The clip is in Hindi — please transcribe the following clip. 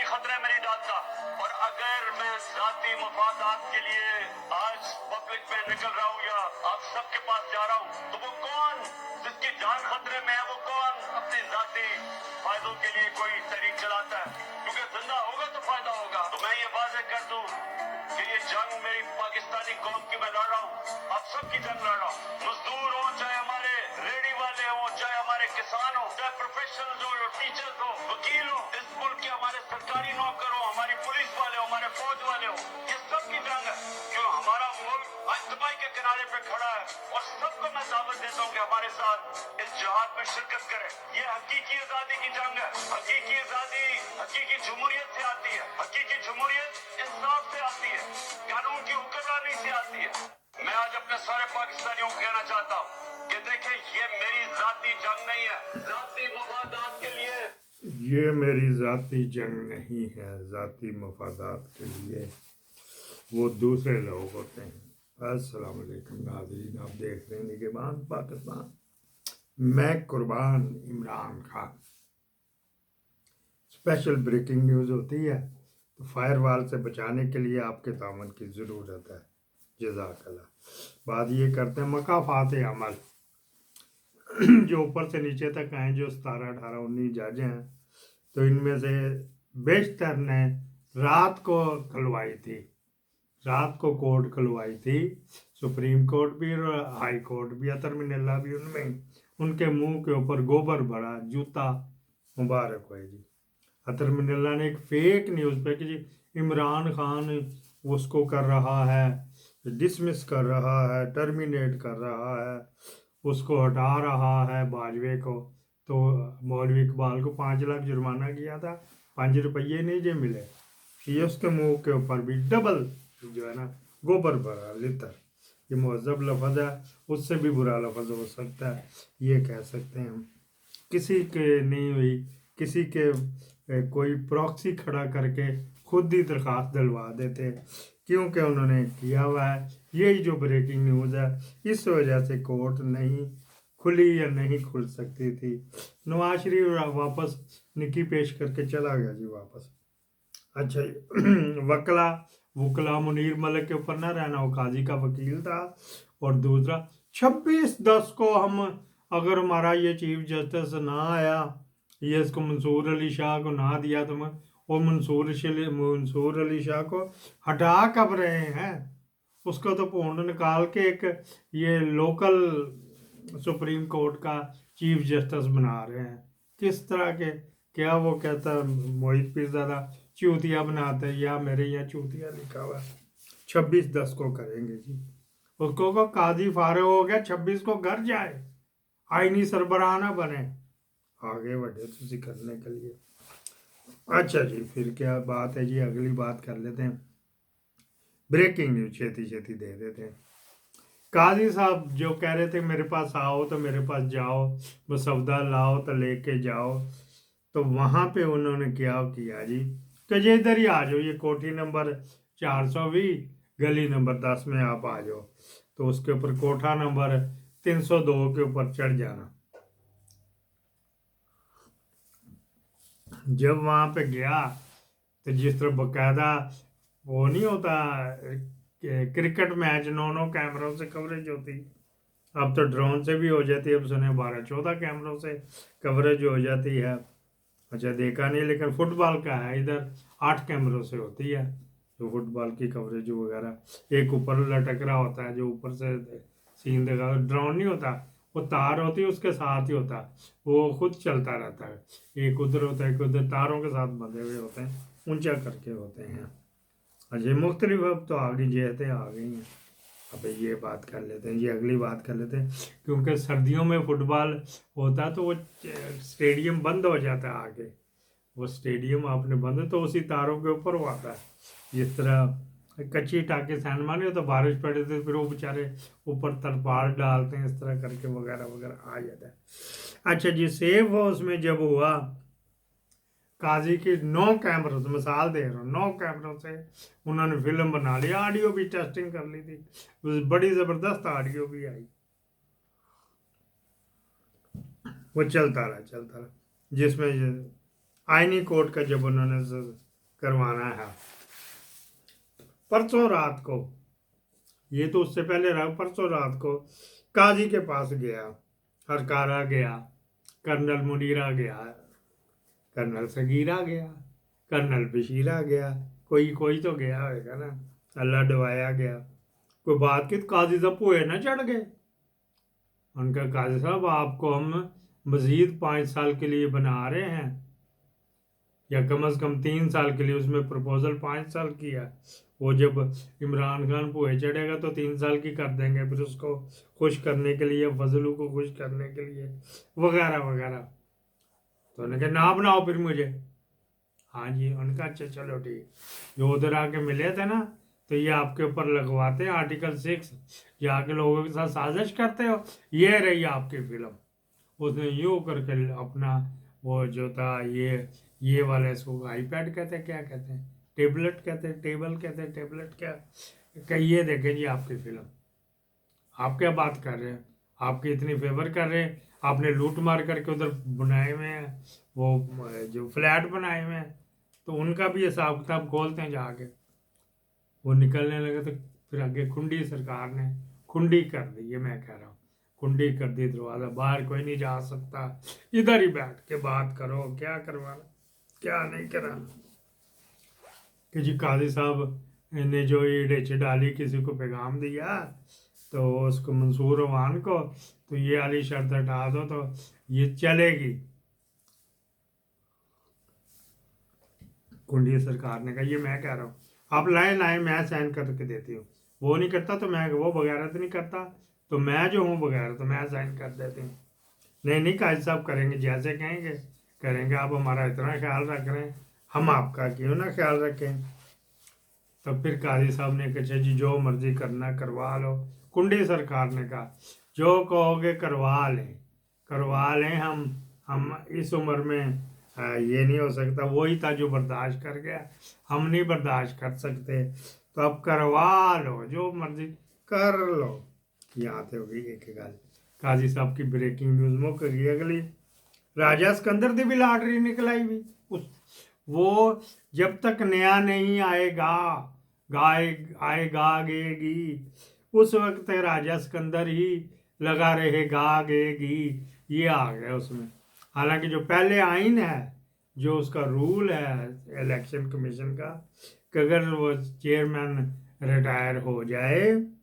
खतरे में नहीं डालता। और अगर मैं जाती मफादात के लिए आज पब्लिक में निकल रहा हूँ या आप सबके पास जा रहा हूँ, तो वो कौन जिसकी जान खतरे में है, वो कौन अपनी जाती फायदों के लिए कोई तहरीक चलाता है? क्योंकि जिंदा होगा तो फायदा होगा। तो मैं ये वाजे कर दूं कि ये जंग मेरी पाकिस्तानी कौम की मैं लड़ रहा हूँ, आप सबकी जंग लड़ रहा हूँ। मजदूर हो, चाहे हमारे रेडी वाले हो, चाहे हमारे किसान हो, चाहे प्रोफेशनल हो, टीचर्स हो, वकील हो, इस मुल्क के हमारे सरकारी नौकर हो, हमारी पुलिस वाले हो, हमारे फौज वाले हो, ये सबकी जंग है। क्यों हमारा मुल्क आज तबाही के किनारे पे खड़ा है और सबको मैं दावत देता हूँ कि हमारे साथ इस जिहाद में शिरकत करें। ये हकीकी आजादी की जंग है। हकीकी आजादी हकीकी जमहूरियत से आती है। हकीकी जमहूरियत इंसाफ से आती है, कानून की हुक्मरानी से आती है। मैं आज अपने सारे पाकिस्तानियों को कहना चाहता हूँ कि देखें, ये मेरी जाती जंग नहीं है, जाती मफादात के लिए। ये मेरी ज़ाती जंग नहीं है, ज़ाती मफादात के लिए वो दूसरे लोग होते हैं। अस्सलाम वालेकुम नाज़रीन, आप देख रहे हैं निगहबान पाकिस्तान, मैं कुर्बान Imran Khan. Special breaking news होती है तो फायरवाल से बचाने के लिए आपके तामन की ज़रूरत है। जज़ाकल्लाह। बात ये करते हैं मकाफात अमल जो ऊपर से नीचे तक आए, जो 17, 18, 19 जज हैं, तो इनमें से बेशतर ने रात को खुलवाई थी, रात को कोर्ट खुलवाई थी। सुप्रीम कोर्ट भी और हाई कोर्ट भी, अतर मिनल्ला भी उनमें, उनके मुंह के ऊपर गोबर भरा जूता मुबारक हो जी। अतर मिनल्ला ने एक फेक न्यूज़ पे कि जी इमरान खान उसको कर रहा है, डिसमिस कर रहा है, टर्मिनेट कर रहा है, उसको हटा रहा है बाजवे को। तो मौलवी इकबाल को 5 लाख जुर्माना किया था, 5 रुपये नहीं जे मिले। ये उसके मुंह के ऊपर भी डबल जो है ना गोबर भरा लितर। ये मुहज़्ज़ब लफ्ज़ है, उससे भी बुरा लफ्ज़ हो सकता है, ये कह सकते हैं हम। किसी के नहीं हुई, किसी के कोई प्रॉक्सी खड़ा करके खुद ही दरख्वास्त दिलवा देते, क्योंकि उन्होंने किया हुआ है। यही जो ब्रेकिंग न्यूज़ है, इस वजह से कोर्ट नहीं खुली या नहीं खुल सकती थी। नवाज शरीफ वापस निकी पेश करके चला गया जी वापस। अच्छा वकला मुनीर मलिक के ऊपर ना रहना, वो काजी का वकील था। और दूसरा 26/10 को हम, अगर हमारा ये चीफ जस्टिस ना आया, ये इसको मंसूर अली शाह को ना दिया तो मैं, और मंसूर अली शाह को हटा कब रहे हैं, उसको तो पोंड निकाल के एक ये लोकल सुप्रीम कोर्ट का चीफ जस्टिस बना रहे हैं। किस तरह के, क्या वो कहता मोहित पीरज़ादा चूतिया बनाते हैं, या मेरे यहाँ चूतिया लिखा हुआ है। 26/10 को करेंगे जी। उसको को काजी फारग हो गया, 26 को घर जाए, आईनी सरबराह ना बने, आगे बढ़े तुझे करने के लिए। अच्छा जी, फिर क्या बात है जी, अगली बात कर लेते हैं। ब्रेकिंग न्यूज छेती छेती दे देते हैं। काजी साहब जो कह रहे थे मेरे पास आओ तो मेरे पास जाओ, मसौदा लाओ तो लेके जाओ, तो वहाँ पे उन्होंने क्या किया जी कि ये इधर ही आ जाओ, ये कोठी नंबर 420 गली नंबर 10 में आप आ जाओ। तो उसके ऊपर कोठा नंबर 302 के ऊपर चढ़ जाना। जब वहाँ पे गया तो जिस तरह बकायदा वो नहीं होता क्रिकेट मैच 9 कैमरों से कवरेज होती, अब तो ड्रोन से भी हो जाती है, अब सुने 12-14 कैमरों से कवरेज हो जाती है। अच्छा देखा नहीं, लेकिन फुटबॉल का है, इधर 8 कैमरों से होती है जो फुटबॉल की कवरेज वगैरह। एक ऊपर लटक रहा होता है जो ऊपर से सीन देखा, ड्रोन नहीं होता, वो तार होती है उसके साथ ही होता है, वो खुद चलता रहता है। एक उधर होता है, एक उधर, तारों के साथ बंधे हुए होते हैं, ऊंचा करके होते हैं। अच्छा मुख्तलिफ अब तो आ गई जेहतें आ गई हैं। अब ये बात कर लेते हैं ये अगली बात कर लेते हैं, क्योंकि सर्दियों में फुटबॉल होता है तो वो स्टेडियम बंद हो जाता है आगे, वो स्टेडियम आपने बंद तो उसी तारों के ऊपर वो आता है। जिस तरह कच्ची टाके सैन माने तो बारिश पड़े तो फिर वो बेचारे ऊपर तरपाल डालते हैं, इस तरह करके वगैरह वगैरह आ जाता है। अच्छा जी, सेफ हाउस में जब हुआ, काजी की 9 कैमरों से, मिसाल दे रहा हूँ, 9 कैमरों से उन्होंने फिल्म बना ली, ऑडियो भी टेस्टिंग कर ली थी, बड़ी ज़बरदस्त ऑडियो भी आई, वो चलता रहा जिसमें आईनी कोर्ट का जब उन्होंने करवाना है। परसों रात को, ये तो उससे पहले रहा, परसों रात को काजी के पास गया, हरकारा गया, कर्नल मुनीरा गया, कर्नल सगीरा गया, कर्नल बशीरा गया, कोई तो गया होगा ना, अल्लाह डवाया गया। कोई बात की तो काजी साहब पोए ना चढ़ गए। उनका काजी साहब आपको हम मजीद 5 साल के लिए बना रहे हैं, या कम से कम 3 साल के लिए। उसमें प्रपोजल 5 साल की है। वो जब इमरान खान पोए चढ़ेगा तो 3 साल की कर देंगे, फिर उसको खुश करने के लिए, फजलू को खुश करने के लिए, वगैरह वगैरह। तो उन्होंने कहा ना बनाओ फिर मुझे। हाँ जी, उनका अच्छा चलो ठीक। जो उधर आके मिले थे ना, तो ये आपके ऊपर लगवाते हैं आर्टिकल 6, जाके लोगों के साथ साजिश करते हो। ये रही आपकी फिल्म। उसने यूँ करके अपना वो जो था, ये वाला, इसको आईपैड कहते हैं, क्या कहते हैं, टेबलेट कहते हैं, टेबल कहते हैं, टेबलेट क्या ये देखें जी आपकी फिल्म। आप क्या बात कर रहे हैं, आपकी इतनी फेवर कर रहे हैं। आपने लूट मार करके उधर बनाए हुए हैं, वो जो फ्लैट बनाए हुए हैं, तो उनका भी हिसाब किताब खोलते हैं जाके। वो निकलने लगे तो फिर आगे खुंडी सरकार ने खुंडी कर दी। ये मैं कह रहा हूँ, खुंडी कर दी, दरवाज़ा, बाहर कोई नहीं जा सकता, इधर ही बैठ के बात करो, क्या करवाना क्या नहीं कराना। कि जी काजी साहब ने जो ये डेच डाली, किसी को पैगाम दिया तो उसको मंसूर अवान को, तो ये वाली शर्त हटा दो तो ये चलेगी। कुंडी सरकार ने कहा ये मैं कह रहा हूँ, आप लाए मैं साइन करके देती हूँ। वो नहीं करता तो मैं, वो बगैरत नहीं करता तो मैं जो हूँ बगैरत, तो मैं साइन कर देती हूँ। नहीं काजी साहब करेंगे, जैसे कहेंगे करेंगे। आप हमारा इतना ख्याल रख रहे हैं, हम आपका क्यों ना ख्याल रखें। तो फिर काजी साहब ने कहा जी जो मर्जी करना करवा लो। कुंडी सरकार ने कहा जो कहोगे करवा लें हम इस उम्र में ये नहीं हो सकता। वही था जो बर्दाश्त कर गया, हम नहीं बर्दाश्त कर सकते, तो अब करवा लो, जो मर्जी कर लो। यहाँ पे होगी एक गल, काजी साहब की ब्रेकिंग न्यूज़ मुक गई। अगली, राजा सिकंदर दी भी लॉटरी निकल आई भी। उस वो जब तक नया नहीं आएगा गेगी, उस वक्त तक राजा सिकंदर ही लगा रहेगा गेगी। ये आ गया उसमें। हालांकि जो पहले आइन है, जो उसका रूल है इलेक्शन कमीशन का, कि अगर वो चेयरमैन रिटायर हो जाए